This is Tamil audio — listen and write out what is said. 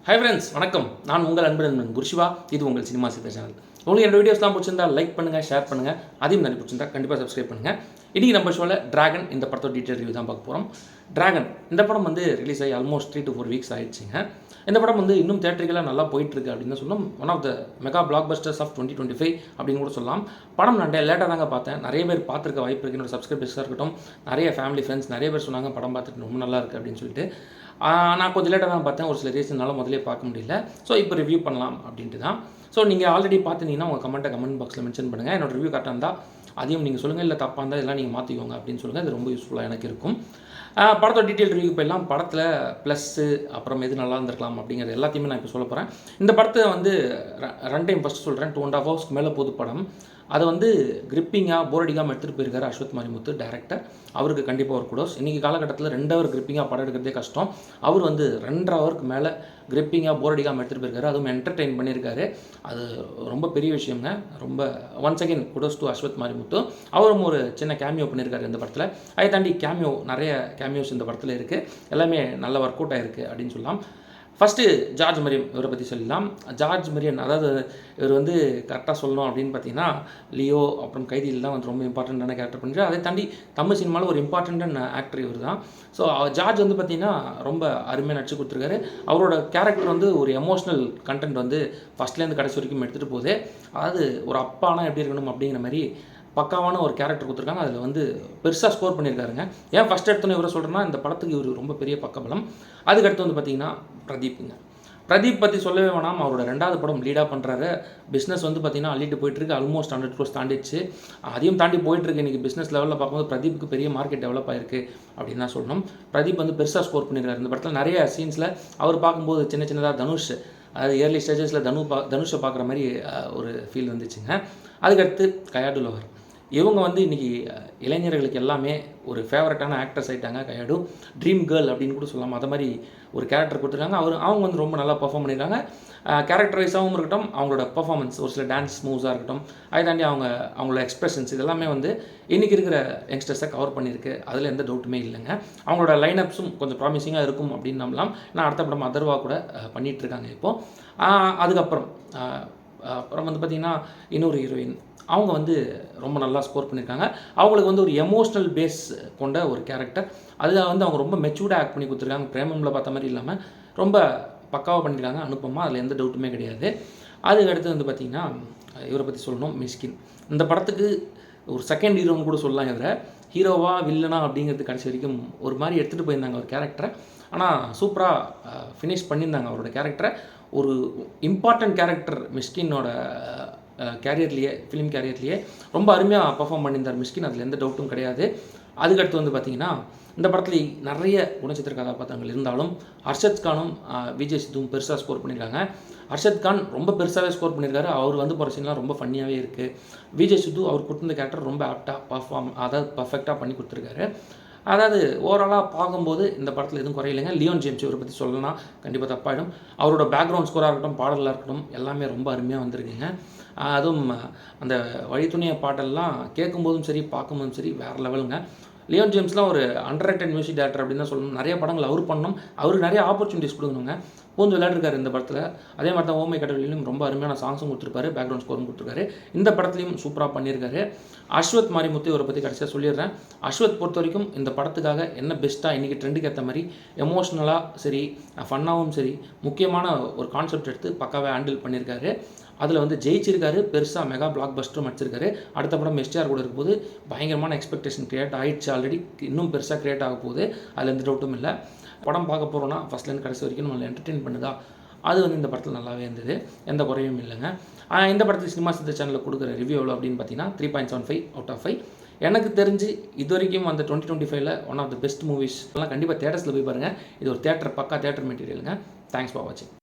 ஹை ஃப்ரெண்ட்ஸ், வணக்கம். நான் உங்கள் அன்பு நண்பன் குருஷிவா. இது உங்கள் சினிமா சித்த சேனல். உங்களுக்கு என்னோட வீடியோஸ்லாம் பிடிச்சிருந்தா லைக் பண்ணுங்கள், ஷேர் பண்ணுங்கள். அதையும் நிறைய பிடிச்சிருந்தா கண்டிப்பாக சப்ஸ்கிரைப் பண்ணுங்கள். இன்றைக்கி நம்ம ஷோவில் டிராகன் இந்த படத்தோட டீட்டெயில் ரிவ்யூ தான் பார்க்க போகிறோம். டிராகன் இந்த படம் வந்து ரிலீஸ் ஆகி ஆல்மோஸ்ட் 3 to 4 வீக்ஸ் ஆகிடுச்சிங்க. இந்த படம் வந்து இன்னும் தேட்டரிக்கெல்லாம் நல்லா போயிட்டுருக்கு அப்படின்னு சொல்லலாம். One of the mega blockbusters ஆஃப் 2025 அப்படின்னு கூட சொல்லலாம். படம் நான் லேட்டாக தாங்க பார்த்தேன். நிறைய பேர் பார்த்துருக்க வாய்ப்பு இருக்குது. என்னோட சப்ஸ்கிரைபர்ஸாக இருக்கட்டும், நிறைய ஃபேமிலி ஃப்ரெண்ட்ஸ் நிறைய பேர் சொன்னாங்க படம் பார்த்துட்டு ரொம்ப நல்லா இருக்குது அப்படின்னு சொல்லிட்டு. நான் கொஞ்சம் லேட்டாக தான் பார்த்தேன். ஒரு சில ரீசன்னால முதலே பார்க்க முடியல. ஸோ இப்போ ரிவ்யூ பண்ணலாம் அப்படின்ட்டு தான். ஸோ நீங்கள் ஆல்ரெடி பார்த்துருந்தீங்கன்னா உங்கள் கமெண்ட் பாக்ஸில் மென்ஷன் பண்ணுங்கள். என்னோட ரிவ்யூ கரெக்டாக இருந்தால் அதையும் நீங்கள் சொல்லுங்கள். இல்லை தப்பாக இருந்தால் இதெல்லாம் நீங்கள் மாற்றிக்கோங்க அப்படின்னு சொல்லுங்கள். இது ரொம்ப யூஸ்ஃபுல்லாக எனக்கு இருக்கும். படத்தோட டீட்டெயில் ரிவ்யூ போயிடலாம். படத்தில் ப்ளஸ்ஸு அப்புறம் எது நல்லா இருந்திருக்கலாம் அப்படிங்கிறது எல்லாத்தையுமே நான் இப்போ சொல்ல போகிறேன். இந்த படத்தை வந்து ரன் டைம் ஃபஸ்ட்டு சொல்கிறேன். 2.5 hours மேலே போகுது படம். அதை வந்து கிரிப்பிங்காக போரடிக்காமல் எடுத்துகிட்டு போயிருக்காரு அஸ்வத் மாரிமுத்து டைரக்டர். அவருக்கு கண்டிப்பாக ஒரு குடோஸ். இன்றைக்கி காலகட்டத்தில் 2 hour கிரிப்பிங்காக படம் எடுக்கிறதே கஷ்டம். அவர் வந்து 2.5 hour மேலே கிரிப்பிங்காக போரடிக்காமல் எடுத்துகிட்டு போயிருக்காரு. அதுவும் என்டர்டெயின் பண்ணியிருக்காரு. அது ரொம்ப பெரிய விஷயங்க. ரொம்ப once again kudos to Ashwath Marimuthu. அவரும் ஒரு சின்ன கேமியோ பண்ணியிருக்காரு இந்த படத்தில். அதை தாண்டி நிறைய கேமியோஸ் இந்த படத்தில் இருக்குது. எல்லாமே நல்ல ஒர்க் அவுட் ஆகிருக்கு அப்படின்னு சொல்லலாம். ஃபஸ்ட்டு ஜார்ஜ் மரியன் இவரை பற்றி சொல்லலாம். ஜார்ஜ் மரியன் அதாவது இவர் வந்து கரெக்டாக சொல்லணும் அப்படின்னு பார்த்தீங்கன்னா லியோ அப்புறம் கைதியில் தான் வந்து ரொம்ப இம்பார்ட்டண்ட்டான கேரக்டர் பண்ணிட்டு, அதை தாண்டி தமிழ் சினிமாவில் ஒரு இம்பார்ட்டண்ட்டான ஆக்டர் இவர் தான். ஸோ ஜார்ஜ் வந்து பார்த்திங்கன்னா ரொம்ப அருமையாக நடிச்சு கொடுத்துருக்காரு. அவரோட கேரக்டர் வந்து ஒரு எமோஷ்னல் கண்டென்ட் வந்து ஃபஸ்ட்லேருந்து கடைசி வரைக்கும் எடுத்துகிட்டு போகுது. அதாவது ஒரு அப்பானா எப்படி இருக்கணும் அப்படிங்கிற மாதிரி பக்காவான ஒரு கேரக்டர் கொடுத்துருக்காங்க. அதில் வந்து பெருசாக ஸ்கோர் பண்ணியிருக்காருங்க. ஏன் ஃபஸ்ட் எடுத்தோன்னே இவரை சொல்கிறேன்னா, இந்த படத்துக்கு இவர் ரொம்ப பெரிய பக்கபலம். அதுக்கடுத்து வந்து பார்த்திங்கன்னா பிரதீப் பற்றி சொல்லவே வேணாம். அவரோட 2வது படம் லீடாக பண்ணுறாரு. பிஸ்னஸ் வந்து பார்த்திங்கன்னா அள்ளிட்டு போயிட்டுருக்கு. Almost 100 crores தாண்டிடுச்சு. அதையும் தாண்டி போயிட்டுருக்கு. இன்றைக்கி பிஸ்னஸ் லெவலில் பார்க்கும்போது பிரதீப்புக்கு பெரிய மார்க்கெட் டெவலப் ஆயிருக்கு அப்படின்னு தான் சொல்லணும். பிரதீப் வந்து பெருசாக ஸ்கோர் பண்ணியிருக்காரு. இந்த படத்தில் நிறைய சீன்ஸில் அவர் பார்க்கும்போது சின்னதாக தனுஷ், அதாவது இயர்லி ஸ்டேஜஸில் தனுஷை பார்க்குற மாதிரி ஒரு ஃபீல் வந்துச்சுங்க. அதுக்கடுத்து கயாடு லவர். இவங்க வந்து இன்றைக்கி இளைஞர்களுக்கு எல்லாமே ஒரு ஃபேவரட்டான ஆக்டர்ஸ் ஆகிட்டாங்க. கயாடு ட்ரீம் கேர்ள் அப்படின்னு கூட சொல்லலாம். அதை மாதிரி ஒரு கேரக்டர் கொடுத்துருக்காங்க. அவங்க வந்து ரொம்ப நல்லா பர்ஃபார்ம் பண்ணியிருக்காங்க. கேரக்டர் வைஸாகவும் இருக்கட்டும், அவங்களோட பர்ஃபார்மன்ஸ், ஒரு சில டான்ஸ் மூவ்ஸாக இருக்கட்டும், அதை தாண்டி அவங்களோட எக்ஸ்பிரஷன்ஸ் இதெல்லாமே வந்து இன்றைக்கி இருக்கிற யங்ஸ்டர்ஸை கவர் பண்ணியிருக்கு. அதில் எந்த டவுட்டுமே இல்லைங்க. அவங்களோட லைனப்ஸும் கொஞ்சம் ப்ராமிசிங்காக இருக்கும் அப்படின்னு நம்பலாம். நான் அடுத்த படம் அதர்வா கூட பண்ணிகிட்ருக்காங்க இப்போது. அதுக்கப்புறம் வந்து பார்த்திங்கன்னா இன்னொரு ஹீரோயின், அவங்க வந்து ரொம்ப நல்லா ஸ்கோர் பண்ணியிருக்காங்க. அவங்களுக்கு வந்து ஒரு எமோஷ்னல் பேஸ் கொண்ட ஒரு கேரக்டர். அதில் வந்து அவங்க ரொம்ப மெச்சூர்டாக ஆக்ட் பண்ணி கொடுத்துருக்காங்க. பிரேமமில் பார்த்த மாதிரி இல்லாமல் ரொம்ப பக்காவாக பண்ணியிருக்காங்க. அனுப்பமா, அதில் எந்த டவுட்டுமே கிடையாது. அதுக்கடுத்து வந்து பார்த்திங்கன்னா இவரை பற்றி சொல்லணும், மிஷ்கின். இந்த படத்துக்கு ஒரு செகண்ட் ஹீரோன்னு கூட சொல்லலாம். இவரை ஹீரோவா வில்லனா அப்படிங்கிறது கடைசி வரைக்கும் ஒரு மாதிரி எடுத்துகிட்டு போயிருந்தாங்க ஒரு கேரக்டரை. ஆனால் சூப்பராக ஃபினிஷ் பண்ணியிருந்தாங்க அவரோட கேரக்டரை. ஒரு இம்பார்ட்டண்ட் கேரக்டர் மிஷ்கினோட கேரியர்லேயே, ஃபிலிம் கேரியர்லேயே ரொம்ப அருமையாக பர்ஃபார்ம் பண்ணியிருந்தார் மிஷ்கின். அதில் எந்த டவுட்டும் கிடையாது. அதுக்கடுத்து வந்து பார்த்திங்கன்னா இந்த படத்தில் நிறைய குணச்சித்திர கதாபாத்திரங்கள் இருந்தாலும் அர்ஷத் கானும் விஜய் சித்துவும் பெருசாக ஸ்கோர் பண்ணியிருக்காங்க. அர்ஷத் கான் ரொம்ப பெருசாகவே ஸ்கோர் பண்ணியிருக்காரு. அவர் வந்து போகிற சீன்லாம் ரொம்ப ஃபன்னியாகவே இருக்குது. விஜய் சித்து அவர் கொடுத்துருந்த கேரக்டர் ரொம்ப ஆப்டாக பர்ஃபெக்டாக பண்ணி கொடுத்துருக்காரு. அதாவது ஓவராலாக பார்க்கும்போது இந்த படத்தில் எதுவும் குறையில்லைங்க. லியோன் ஜேம்ஸ் இவரை பற்றி சொல்லணும்னா கண்டிப்பாக தப்பாயிடும். அவரோட பேக்ரவுண்ட் ஸ்கோராக இருக்கட்டும், பாடலாக இருக்கட்டும், எல்லாமே ரொம்ப அருமையாக வந்திருக்குங்க. அதுவும் அந்த வழித்துணைய பாட்டெல்லாம் கேட்கும்போதும் சரி, பார்க்கும்போதும் சரி, வேறு லெவலுங்க. லியோன் ஜேம்ஸ்லாம் ஒரு அண்டர்ரேட்டட் மியூசிக் டேரக்டர் அப்படின்னு தான் சொல்லணும். நிறைய படங்கள் அவர் பண்ணணும். அவருக்கு நிறைய ஆப்பர்ச்சுனிட்டிஸ் கொடுக்கணுங்க. பூந்து விளையாடுருக்காரு இந்த படத்தில். அதே மாதிரி தான் ஓமை கடவுளிலும் ரொம்ப அருமையான சாங்ஸும் கொடுத்துருப்பாரு, பேக்ரவுண்ட் ஸ்கோரும் கொடுத்துருக்காரு. இந்த படத்துலையும் சூப்பராக பண்ணியிருக்காரு. அஸ்வத் மாரிமுத்து இவரை பற்றி கடைசியாக சொல்லிடுறேன். அஸ்வத் பொறுத்த வரைக்கும் இந்த படத்துக்காக என்ன பெஸ்ட்டாக இன்றைக்கி ட்ரெண்டுக்கு ஏற்ற மாதிரி எமோஷ்னலாக சரி, ஃபன்னாகவும் சரி, முக்கியமான ஒரு கான்செப்ட் எடுத்து பக்காவே ஹேண்டில் பண்ணியிருக்காரு. அதில் வந்து ஜெயிச்சிருக்காரு. பெருசாக மெகா பிளாக் பஸ்டரும் அடிச்சிருக்காரு. அடுத்த படம் எஸ்டிஆர் கூட இருக்கும்போது பயங்கரமான எக்ஸ்பெக்டேஷன் க்ரியேட் ஆகிடுச்சு. ஆல்ரெடி இன்னும் பெருசாக க்ரியேட் ஆக போகுது. அதில் எந்த டவுட்டும் இல்லை. படம் பார்க்க போகிறோன்னா ஃபஸ்ட்லேருந்து கடைசி வரைக்கும் நம்மளை என்டர்டெயின் பண்ணுதா, அது வந்து இந்த படத்தில் நல்லாவே இருந்தது. எந்த குறையும் இல்லைங்க. இந்த படத்துக்கு சினிமா சித்த சேனலில் கொடுக்குற ரிவ்யூ எவ்வளோ அப்படின்னு பார்த்தீங்கன்னா 3.75 out of 5. எனக்கு தெரிஞ்சு இது வரைக்கும் அந்த 2025 one of the best movies எல்லாம் கண்டிப்பாக தேட்டர்ஸில் போய் பாருங்கள். இது ஒரு பக்கா தேட்டர் மெட்டீரியலுங்க. தேங்க்ஸ் ஃபார் வாட்சிங்.